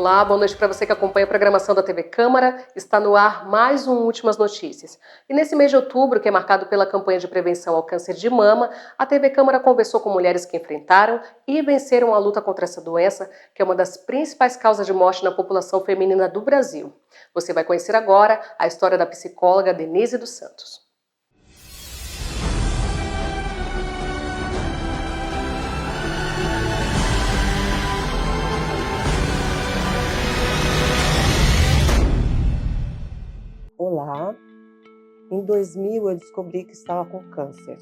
Olá, boa noite para você que acompanha a programação da TV Câmara. Está no ar mais um Últimas Notícias. E nesse mês de outubro, que é marcado pela campanha de prevenção ao câncer de mama, a TV Câmara conversou com mulheres que enfrentaram e venceram a luta contra essa doença, que é uma das principais causas de morte na população feminina do Brasil. Você vai conhecer agora a história da psicóloga Denise dos Santos. Olá, em 2000 eu descobri que estava com câncer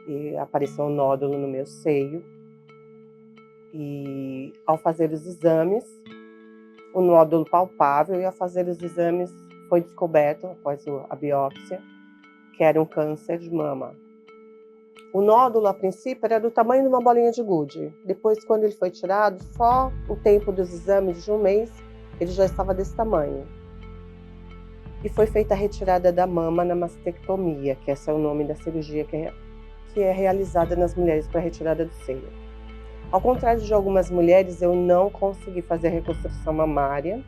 e apareceu um nódulo no meu seio e ao fazer os exames, o nódulo palpável e ao fazer os exames foi descoberto, após a biópsia, que era um câncer de mama. O nódulo a princípio era do tamanho de uma bolinha de gude, depois quando ele foi tirado, só o tempo dos exames de um mês, ele já estava desse tamanho. E foi feita a retirada da mama na mastectomia, que esse é o nome da cirurgia que é realizada nas mulheres para a retirada do seio. Ao contrário de algumas mulheres, eu não consegui fazer a reconstrução mamária.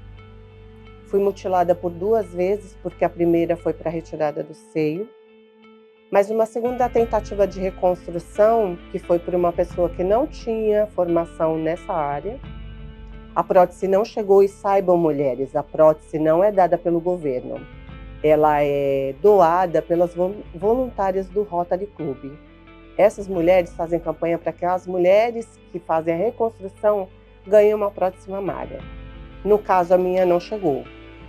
Fui mutilada por 2 vezes, porque a primeira foi para a retirada do seio. Mas uma segunda tentativa de reconstrução, que foi por uma pessoa que não tinha formação nessa área, a prótese não chegou e saibam, mulheres, a prótese não é dada pelo governo. Ela é doada pelas voluntárias do Rotary Club. Essas mulheres fazem campanha para que as mulheres que fazem a reconstrução ganhem uma prótese mamária. No caso, a minha não chegou.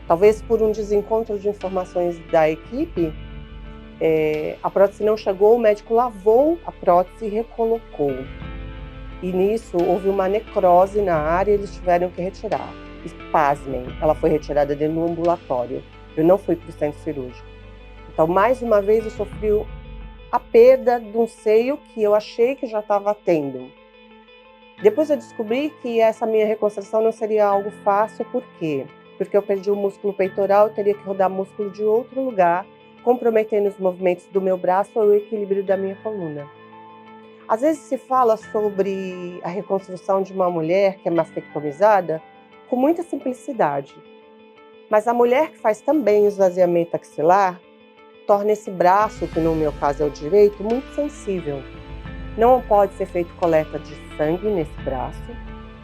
Talvez por um desencontro de informações da equipe, a prótese não chegou, o médico lavou a prótese e recolocou. E nisso houve uma necrose na área e eles tiveram que retirar. E pasmem, ela foi retirada dentro do ambulatório. Eu não fui para o centro cirúrgico. Então, mais uma vez, eu sofri a perda de um seio que eu achei que já estava tendo. Depois eu descobri que essa minha reconstrução não seria algo fácil. Por quê? Porque eu perdi o músculo peitoral, eu teria que rodar músculo de outro lugar, comprometendo os movimentos do meu braço ou o equilíbrio da minha coluna. Às vezes se fala sobre a reconstrução de uma mulher que é mastectomizada com muita simplicidade. Mas a mulher que faz também o esvaziamento axilar torna esse braço, que no meu caso é o direito, muito sensível. Não pode ser feito coleta de sangue nesse braço.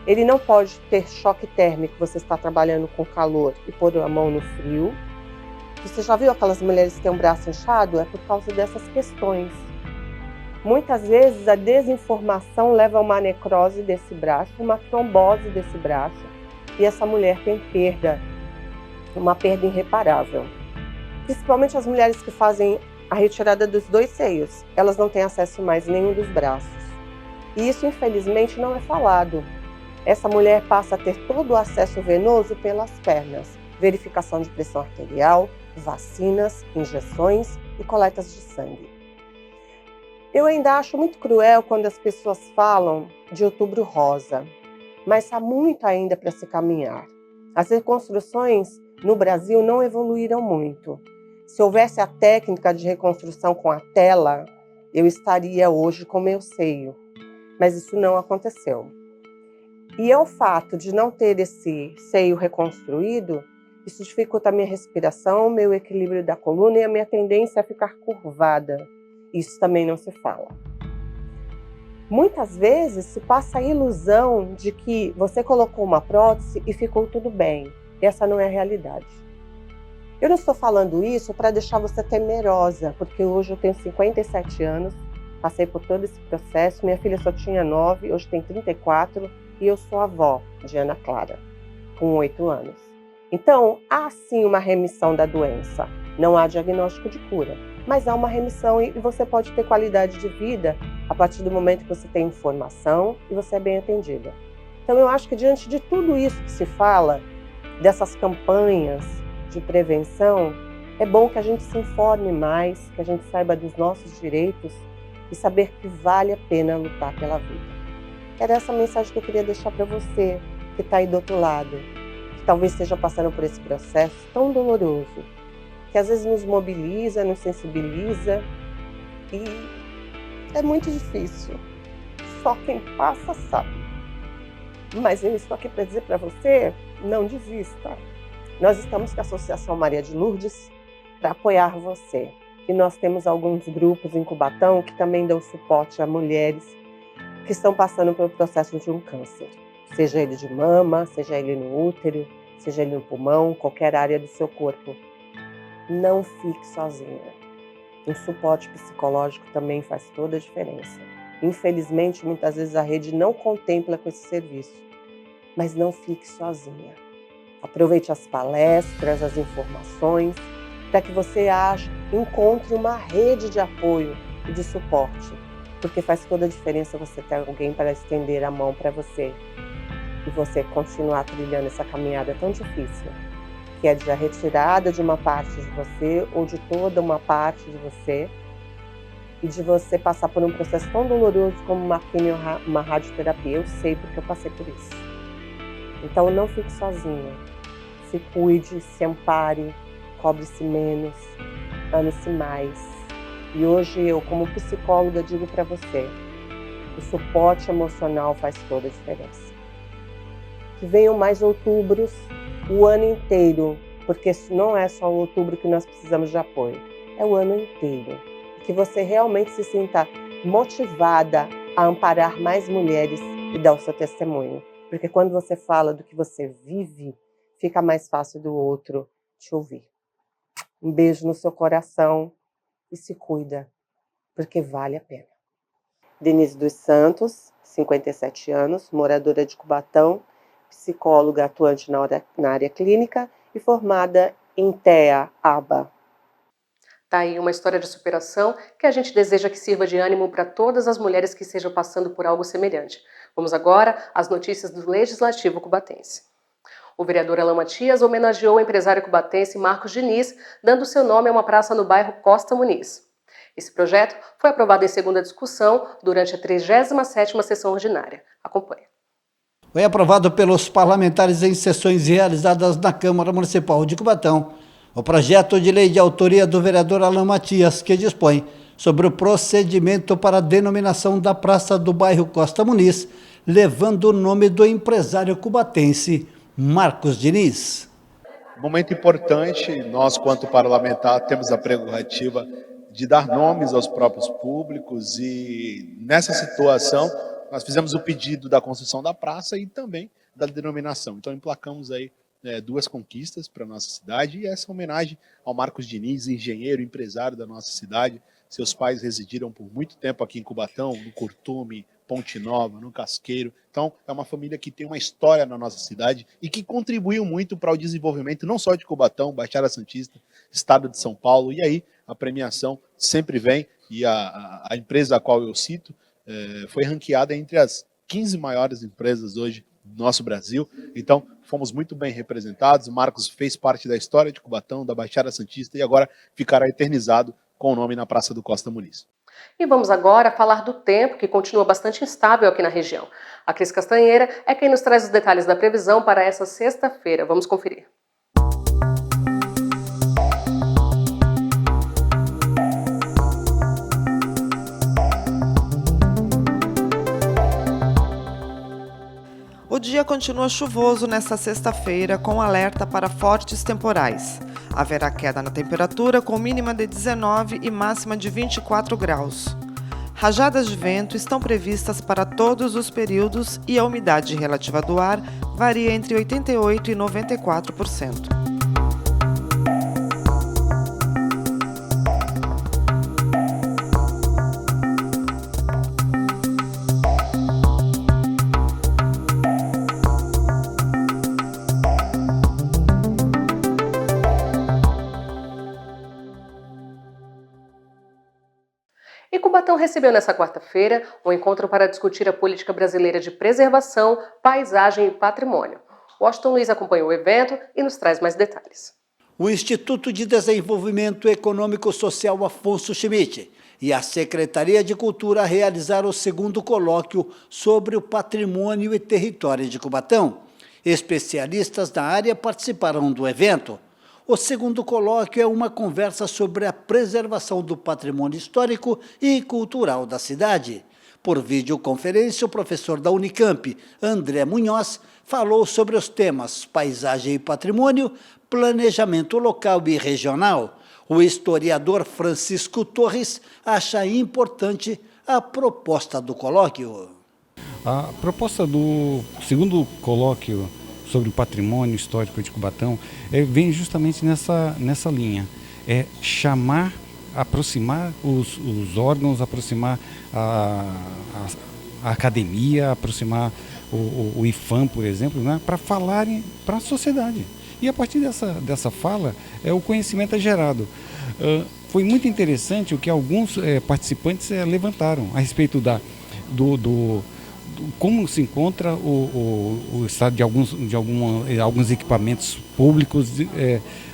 Ele não pode ter choque térmico, você está trabalhando com calor e pôr a mão no frio. Você já viu aquelas mulheres que têm um braço inchado? É por causa dessas questões. Muitas vezes a desinformação leva a uma necrose desse braço, uma trombose desse braço, e essa mulher tem uma perda irreparável. Principalmente as mulheres que fazem a retirada dos 2 seios, elas não têm acesso mais a nenhum dos braços. E isso, infelizmente, não é falado. Essa mulher passa a ter todo o acesso venoso pelas pernas, verificação de pressão arterial, vacinas, injeções e coletas de sangue. Eu ainda acho muito cruel quando as pessoas falam de Outubro Rosa, mas há muito ainda para se caminhar. As reconstruções no Brasil não evoluíram muito. Se houvesse a técnica de reconstrução com a tela, eu estaria hoje com meu seio, mas isso não aconteceu. E é o fato de não ter esse seio reconstruído, isso dificulta a minha respiração, meu equilíbrio da coluna e a minha tendência a ficar curvada. Isso também não se fala. Muitas vezes se passa a ilusão de que você colocou uma prótese e ficou tudo bem. Essa não é a realidade. Eu não estou falando isso para deixar você temerosa, porque hoje eu tenho 57 anos, passei por todo esse processo, minha filha só tinha 9, hoje tem 34 e eu sou avó de Ana Clara, com 8 anos. Então, há sim uma remissão da doença, não há diagnóstico de cura. Mas há uma remissão e você pode ter qualidade de vida a partir do momento que você tem informação e você é bem atendida. Então eu acho que diante de tudo isso que se fala, dessas campanhas de prevenção, é bom que a gente se informe mais, que a gente saiba dos nossos direitos e saber que vale a pena lutar pela vida. Era essa mensagem que eu queria deixar para você, que está aí do outro lado, que talvez esteja passando por esse processo tão doloroso, que às vezes nos mobiliza, nos sensibiliza e é muito difícil. Só quem passa sabe. Mas eu estou aqui para dizer para você, não desista. Nós estamos com a Associação Maria de Lourdes para apoiar você. E nós temos alguns grupos em Cubatão que também dão suporte a mulheres que estão passando pelo processo de um câncer. Seja ele de mama, seja ele no útero, seja ele no pulmão, qualquer área do seu corpo. Não fique sozinha. Um suporte psicológico também faz toda a diferença. Infelizmente, muitas vezes a rede não contempla com esse serviço. Mas não fique sozinha. Aproveite as palestras, as informações, para que você encontre uma rede de apoio e de suporte. Porque faz toda a diferença você ter alguém para estender a mão para você. E você continuar trilhando essa caminhada tão difícil, que é de a retirada de uma parte de você ou de toda uma parte de você, e de você passar por um processo tão doloroso como uma radioterapia. Eu sei porque eu passei por isso. Então não fique sozinha. Se cuide, se ampare, cobre-se menos, ame-se mais. E hoje eu, como psicóloga, digo para você, o suporte emocional faz toda a diferença. Que venham mais outubros, o ano inteiro, porque não é só o outubro que nós precisamos de apoio, é o ano inteiro. Que você realmente se sinta motivada a amparar mais mulheres e dar o seu testemunho. Porque quando você fala do que você vive, fica mais fácil do outro te ouvir. Um beijo no seu coração e se cuida, porque vale a pena. Denise dos Santos, 57 anos, moradora de Cubatão, psicóloga atuante na área clínica e formada em TEA-ABA. Tá aí uma história de superação que a gente deseja que sirva de ânimo para todas as mulheres que estejam passando por algo semelhante. Vamos agora às notícias do Legislativo cubatense. O vereador Alan Matias homenageou o empresário cubatense Marcos Diniz, dando seu nome a uma praça no bairro Costa Muniz. Esse projeto foi aprovado em segunda discussão durante a 37ª sessão ordinária. Acompanhe. Foi aprovado pelos parlamentares em sessões realizadas na Câmara Municipal de Cubatão o projeto de lei de autoria do vereador Alan Matias, que dispõe sobre o procedimento para a denominação da praça do bairro Costa Muniz, levando o nome do empresário cubatense Marcos Diniz. Momento importante, nós, quanto parlamentar, temos a prerrogativa de dar nomes aos próprios públicos e, nessa situação, nós fizemos o pedido da construção da praça e também da denominação. Então, emplacamos aí duas conquistas para a nossa cidade e essa homenagem ao Marcos Diniz, engenheiro, empresário da nossa cidade. Seus pais residiram por muito tempo aqui em Cubatão, no Curtume, Ponte Nova, no Casqueiro. Então, é uma família que tem uma história na nossa cidade e que contribuiu muito para o desenvolvimento não só de Cubatão, Baixada Santista, Estado de São Paulo. E aí, a premiação sempre vem e a empresa a qual eu cito foi ranqueada entre as 15 maiores empresas hoje do nosso Brasil. Então, fomos muito bem representados. O Marcos fez parte da história de Cubatão, da Baixada Santista e agora ficará eternizado com o nome na Praça do Costa Muniz. E vamos agora falar do tempo, que continua bastante instável aqui na região. A Cris Castanheira é quem nos traz os detalhes da previsão para essa sexta-feira. Vamos conferir. O dia continua chuvoso nesta sexta-feira, com alerta para fortes temporais. Haverá queda na temperatura, com mínima de 19 e máxima de 24 graus. Rajadas de vento estão previstas para todos os períodos e a umidade relativa do ar varia entre 88% e 94%. E Cubatão recebeu nesta quarta-feira um encontro para discutir a política brasileira de preservação, paisagem e patrimônio. Washington Luiz acompanhou o evento e nos traz mais detalhes. O Instituto de Desenvolvimento Econômico Social Afonso Schmidt e a Secretaria de Cultura realizaram o segundo colóquio sobre o patrimônio e território de Cubatão. Especialistas da área participarão do evento. O segundo colóquio é uma conversa sobre a preservação do patrimônio histórico e cultural da cidade. Por videoconferência, o professor da Unicamp, André Munhoz, falou sobre os temas paisagem e patrimônio, planejamento local e regional. O historiador Francisco Torres acha importante a proposta do colóquio. A proposta do segundo colóquio sobre o patrimônio histórico de Cubatão vem justamente nessa linha. É chamar, aproximar os órgãos, aproximar a academia, aproximar o IPHAN, por exemplo, né, para falarem para a sociedade. E a partir dessa fala, o conhecimento é gerado. Foi muito interessante o que alguns participantes levantaram a respeito do como se encontra o estado de alguns equipamentos públicos,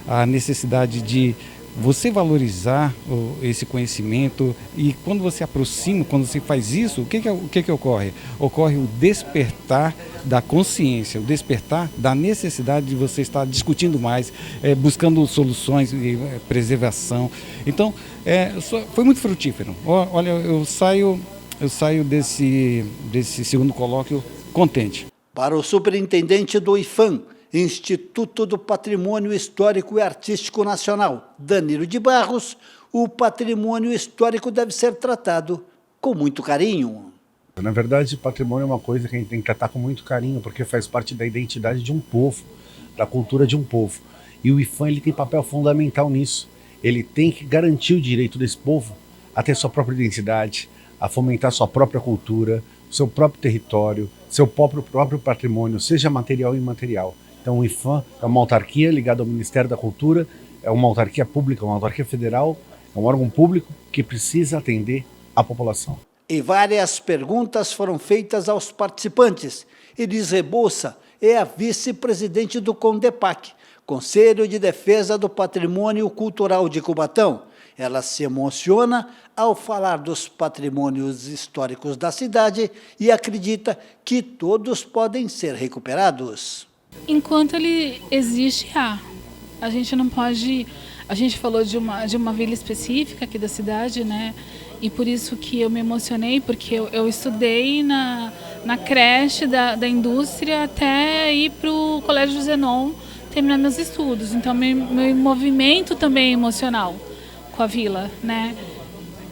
a necessidade de você valorizar esse conhecimento, e quando você aproxima, quando você faz isso, o que ocorre? Ocorre o despertar da consciência, o despertar da necessidade de você estar discutindo mais, buscando soluções de preservação. Então, foi muito frutífero. Olha, eu saio desse segundo colóquio contente. Para o superintendente do IPHAN, Instituto do Patrimônio Histórico e Artístico Nacional, Danilo de Barros, o patrimônio histórico deve ser tratado com muito carinho. Na verdade, patrimônio é uma coisa que a gente tem que tratar com muito carinho, porque faz parte da identidade de um povo, da cultura de um povo. E o IPHAN ele tem papel fundamental nisso. Ele tem que garantir o direito desse povo a ter sua própria identidade, a fomentar sua própria cultura, seu próprio território, seu próprio patrimônio, seja material ou imaterial. Então o IPHAN é uma autarquia ligada ao Ministério da Cultura, é uma autarquia pública, uma autarquia federal, é um órgão público que precisa atender a população. E várias perguntas foram feitas aos participantes. Elis Rebouça é a vice-presidente do CONDEPAC, Conselho de Defesa do Patrimônio Cultural de Cubatão. Ela se emociona ao falar dos patrimônios históricos da cidade e acredita que todos podem ser recuperados. Enquanto ele existe, a gente não pode. A gente falou de uma vila específica aqui da cidade, né? E por isso que eu me emocionei, porque eu estudei na creche da indústria até ir para o Colégio Zenon terminar meus estudos. Então, meu movimento também é emocional com a vila, né?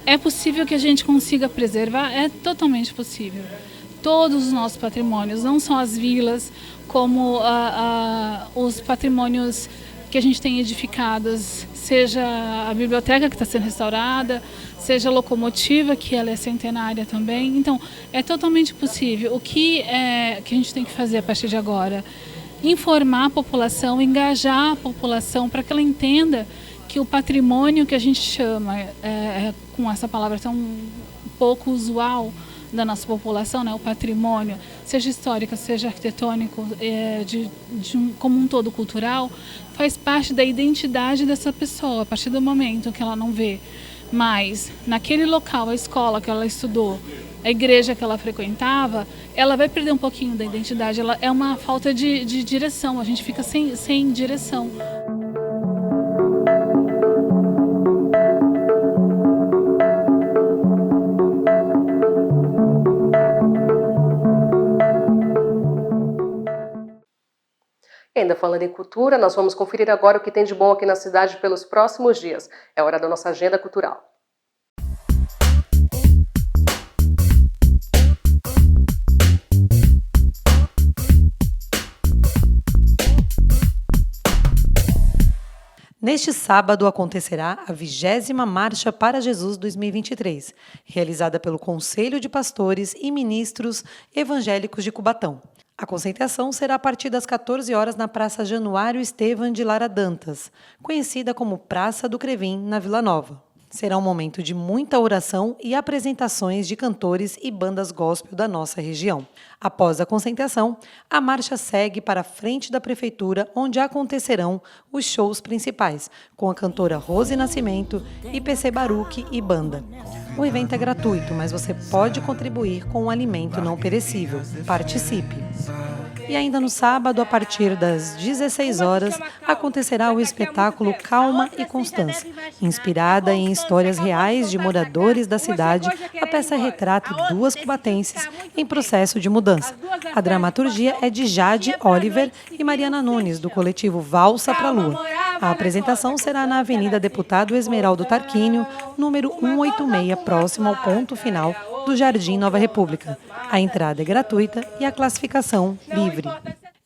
É possível que a gente consiga preservar? É totalmente possível. Todos os nossos patrimônios, não só as vilas, como os patrimônios que a gente tem edificados, seja a biblioteca que está sendo restaurada, seja a locomotiva, que ela é centenária também. Então, é totalmente possível. O que a gente tem que fazer a partir de agora? Informar a população, engajar a população para que ela entenda que o patrimônio que a gente chama, com essa palavra tão pouco usual da nossa população, né, o patrimônio, seja histórico, seja arquitetônico, como um todo cultural, faz parte da identidade dessa pessoa, a partir do momento que ela não vê mais naquele local, a escola que ela estudou, a igreja que ela frequentava, ela vai perder um pouquinho da identidade. É uma falta de direção, a gente fica sem direção. E ainda falando em cultura, nós vamos conferir agora o que tem de bom aqui na cidade pelos próximos dias. É hora da nossa agenda cultural. Neste sábado acontecerá a 20ª Marcha para Jesus 2023, realizada pelo Conselho de Pastores e Ministros Evangélicos de Cubatão. A concentração será a partir das 14 horas na Praça Januário Estevam de Lara Dantas, conhecida como Praça do Crevim, na Vila Nova. Será um momento de muita oração e apresentações de cantores e bandas gospel da nossa região. Após a concentração, a marcha segue para a frente da prefeitura, onde acontecerão os shows principais, com a cantora Rose Nascimento, IPC Baruque e banda. O evento é gratuito, mas você pode contribuir com um alimento não perecível. Participe! E ainda no sábado, a partir das 16 horas, acontecerá o espetáculo Calma e Constância. Inspirada em histórias reais de moradores da cidade, a peça retrata 2 cubatenses em processo de mudança. A dramaturgia é de Jade Oliver e Mariana Nunes, do coletivo Valsa pra Lua. A apresentação será na Avenida Deputado Esmeraldo Tarquínio, número 186, próximo ao ponto final do Jardim Nova República. A entrada é gratuita e a classificação livre.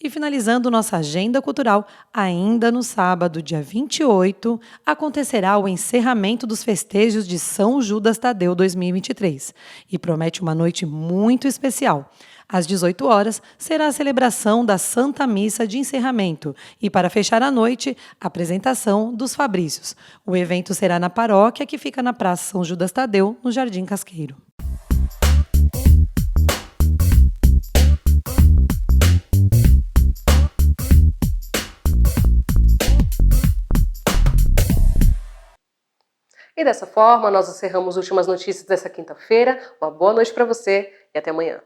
E finalizando nossa agenda cultural, ainda no sábado, dia 28, acontecerá o encerramento dos festejos de São Judas Tadeu 2023. E promete uma noite muito especial. Às 18 horas, será a celebração da Santa Missa de encerramento e, para fechar a noite, a apresentação dos Fabrícios. O evento será na paróquia, que fica na Praça São Judas Tadeu, no Jardim Casqueiro. E dessa forma, nós encerramos as últimas notícias dessa quinta-feira. Uma boa noite para você e até amanhã.